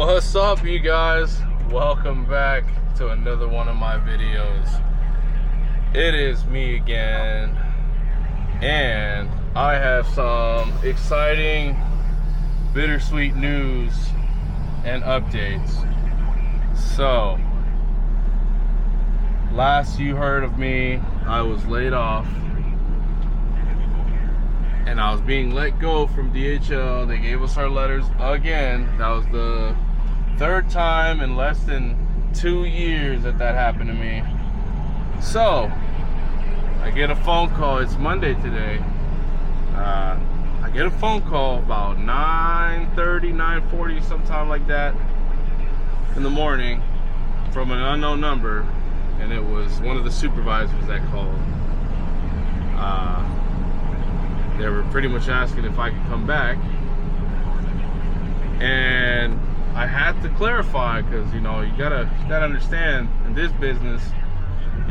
What's up, you guys? Welcome back to another one of my videos. It is me again, and I have some exciting, bittersweet news and updates. So, last you heard of me, I was laid off, and I was being let go from DHL. They gave us our letters again. That was the third time in less than 2 years that happened to me. So, I get a phone call. It's Monday today. I get a phone call about 9:30, 9:40, sometime like that in the morning from an unknown number, and it was one of the supervisors that called. They were pretty much asking if I could come back, and I had to clarify, because you gotta understand, in this business,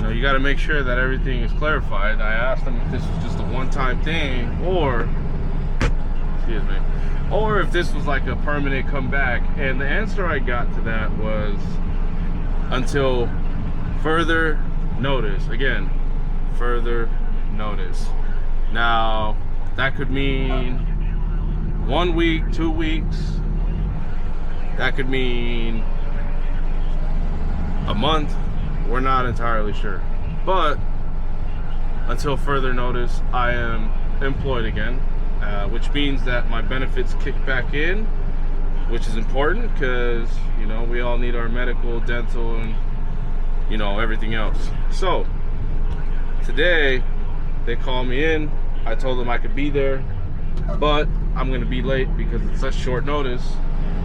you gotta make sure that everything is clarified. I asked them if this was just a one-time thing, or if this was like a permanent comeback, and the answer I got to that was until further notice. Again, further notice. Now, that could mean 1 week, 2 weeks. That could mean a month. We're not entirely sure. But until further notice, I am employed again, which means that my benefits kick back in, which is important because, we all need our medical, dental, and, everything else. So, today, they called me in. I told them I could be there, but I'm going to be late because it's such short notice,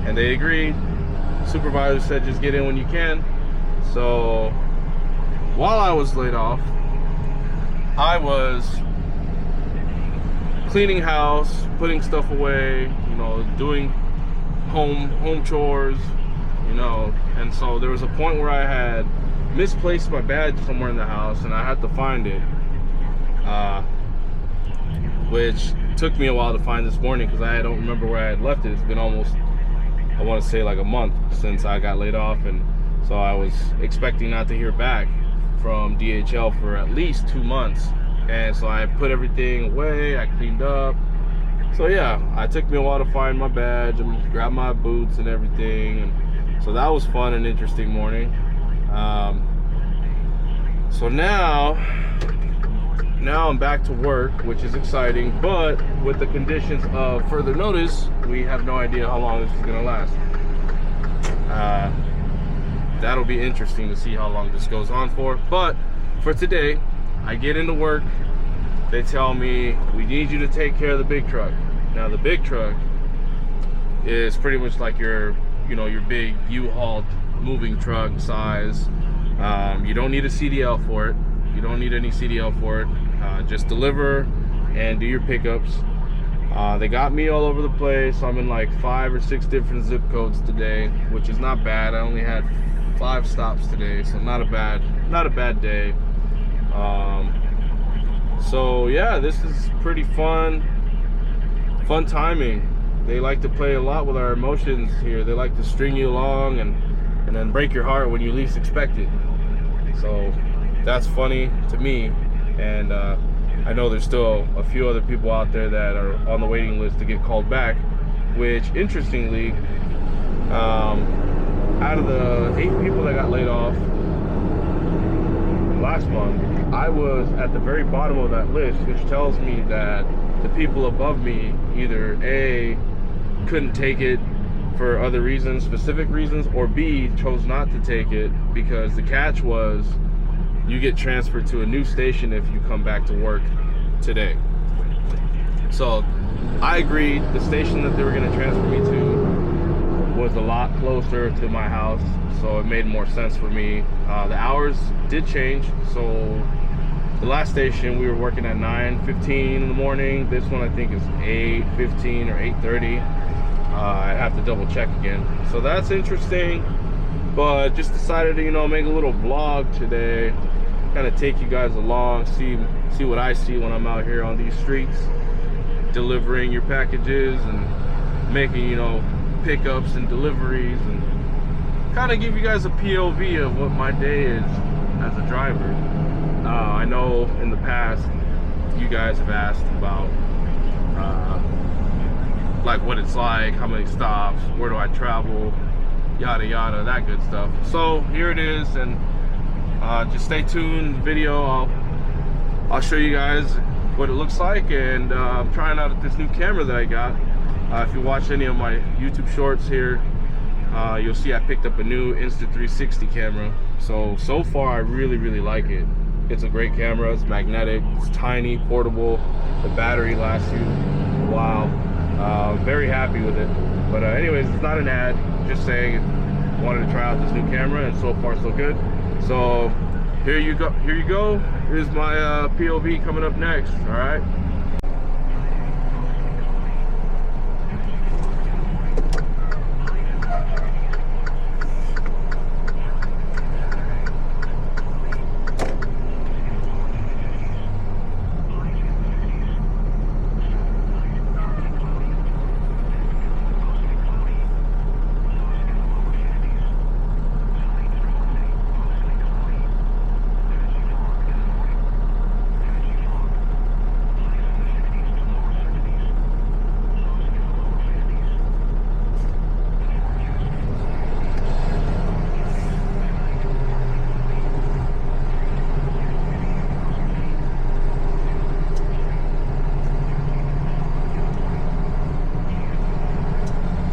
and they agreed. Supervisor said just get in when you can. So while I was laid off, I was cleaning house, putting stuff away, doing home chores, and so there was a point where I had misplaced my badge somewhere in the house, and I had to find it, which took me a while to find this morning because I don't remember where I had left it. It's been almost, I want to say, like a month since I got laid off, and so I was expecting not to hear back from DHL for at least 2 months. And so I put everything away, I cleaned up. So yeah, it took me a while to find my badge and grab my boots and everything, and so that was fun and interesting morning. So now I'm back to work, which is exciting, but with the conditions of further notice, we have no idea how long this is gonna last. That'll be interesting to see how long this goes on for. But for today, I get into work. They tell me, we need you to take care of the big truck. Now, the big truck is pretty much like your big U-Haul moving truck size. You don't need a CDL for it. You don't need any CDL for it. Just deliver and do your pickups. They got me all over the place. I'm in like 5 or 6 different zip codes today, which is not bad. I only had 5 stops today, so not a bad day. So yeah, this is pretty fun timing. They like to play a lot with our emotions here. They like to string you along and then break your heart when you least expect it. So that's funny to me, and I know there's still a few other people out there that are on the waiting list to get called back, which interestingly, out of the 8 people that got laid off last month, I was at the very bottom of that list, which tells me that the people above me either A, couldn't take it for other reasons, specific reasons, or B, chose not to take it because the catch was you get transferred to a new station if you come back to work today. So I agreed. The station that they were going to transfer me to was a lot closer to my house, so it made more sense for me. The hours did change. So the last station we were working at 9:15 in the morning. This one I think is 8:15 or 8:30. I have to double check again. So that's interesting, but just decided to make a little vlog today, kind of take you guys along, see what I see when I'm out here on these streets delivering your packages and making pickups and deliveries, and kind of give you guys a POV of what my day is as a driver. I know in the past you guys have asked about like what it's like, how many stops, where do I travel, yada yada, that good stuff. So here it is, and just stay tuned. The video, I'll show you guys what it looks like, and I'm trying out this new camera that I got. If you watch any of my YouTube shorts here, you'll see I picked up a new Insta360 camera. So far I really like it. It's a great camera. It's magnetic, it's tiny, portable, the battery lasts you a while. Very happy with it. But anyways, it's not an ad, just saying wanted to try out this new camera, and so far so good. So here you go. Here's my POV coming up next. All right.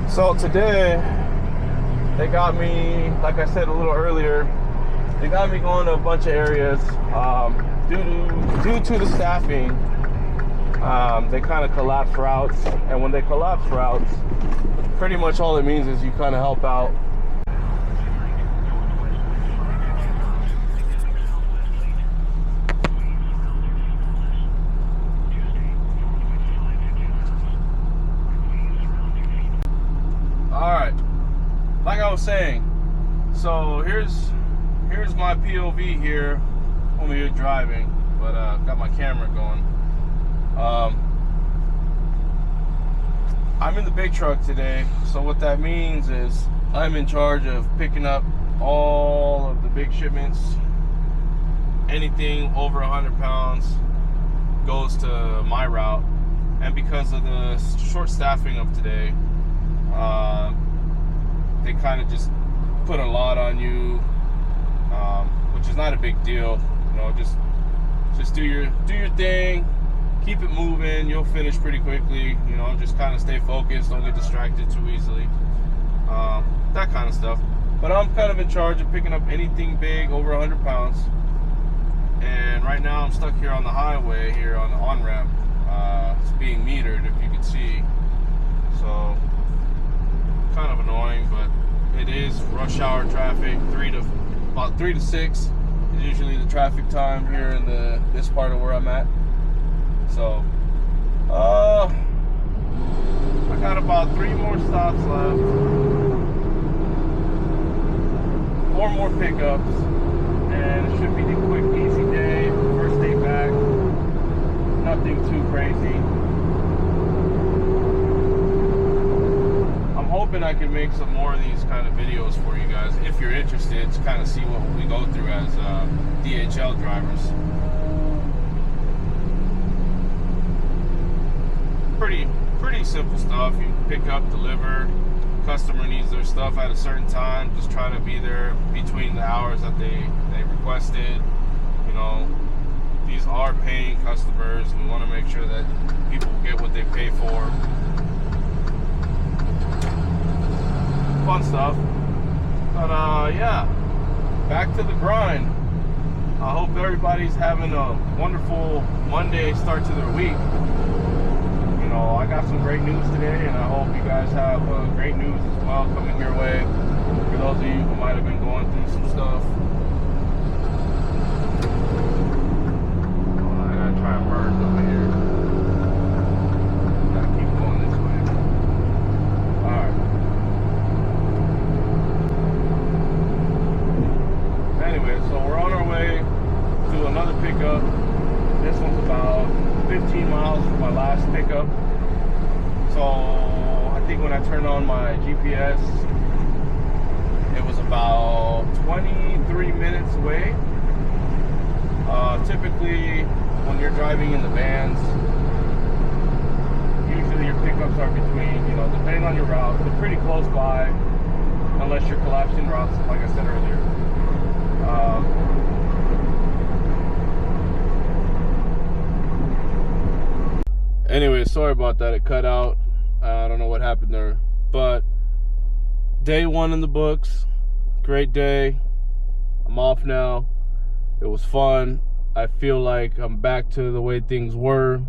So today, they got me, like I said a little earlier, they got me going to a bunch of areas. Due to the staffing, they kind of collapse routes. And when they collapse routes, pretty much all it means is you kind of help out. Like I was saying, so here's my POV here when we were driving, but got my camera going. I'm in the big truck today, so what that means is I'm in charge of picking up all of the big shipments. Anything over 100 pounds goes to my route, and because of the short staffing of today, they kind of just put a lot on you, which is not a big deal. You know, just do your thing, keep it moving. You'll finish pretty quickly. You know, just kind of stay focused. Don't get distracted too easily. That kind of stuff. But I'm kind of in charge of picking up anything big over 100 pounds. And right now I'm stuck here on the highway here on the on-ramp. It's being metered, if you can see. So kind of annoying, but it is rush hour traffic. About 3 to 6 is usually the traffic time here in this part of where I'm at. So I got about 3 more stops left, 4 more pickups, and it should be a quick, easy day. First day back, nothing too crazy. Hoping I can make some more of these kind of videos for you guys if you're interested to kind of see what we go through as DHL drivers. Pretty simple stuff. You pick up, deliver. Customer needs their stuff at a certain time. Just try to be there between the hours that they requested. You know, these are paying customers. We want to make sure that people get what they pay for. Fun stuff. But yeah, back to the grind. I hope everybody's having a wonderful Monday start to their week. You know, I got some great news today, and I hope you guys have great news as well coming your way. For those of you who might have been going through some stuff. I gotta try and merge over here. Gotta keep going this way. Alright. Anyway, so we're on our way to another pickup. This one's about 15 miles from my last pickup. So I think when I turned on my GPS, it was about 23 minutes away. Typically, when you're driving in the vans, usually your pickups are between, you know, depending on your route, they're pretty close by, unless you're collapsing routes, like I said earlier. Anyway, sorry about that. It cut out. I don't know what happened there. But day 1 in the books. Great day. I'm off now. It was fun. I feel like I'm back to the way things were.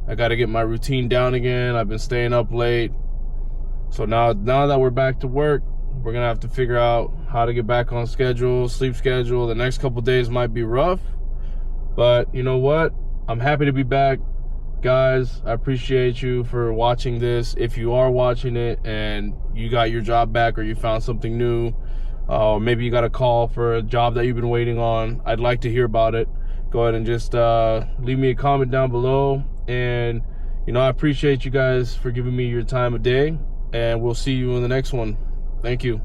I got to get my routine down again. I've been staying up late. So now that we're back to work, we're going to have to figure out how to get back on schedule, sleep schedule. The next couple days might be rough. But you know what? I'm happy to be back. Guys, I appreciate you for watching this. If you are watching it and you got your job back or you found something new, or maybe you got a call for a job that you've been waiting on, I'd like to hear about it. Go ahead and just leave me a comment down below. And, you know, I appreciate you guys for giving me your time of day. And we'll see you in the next one. Thank you.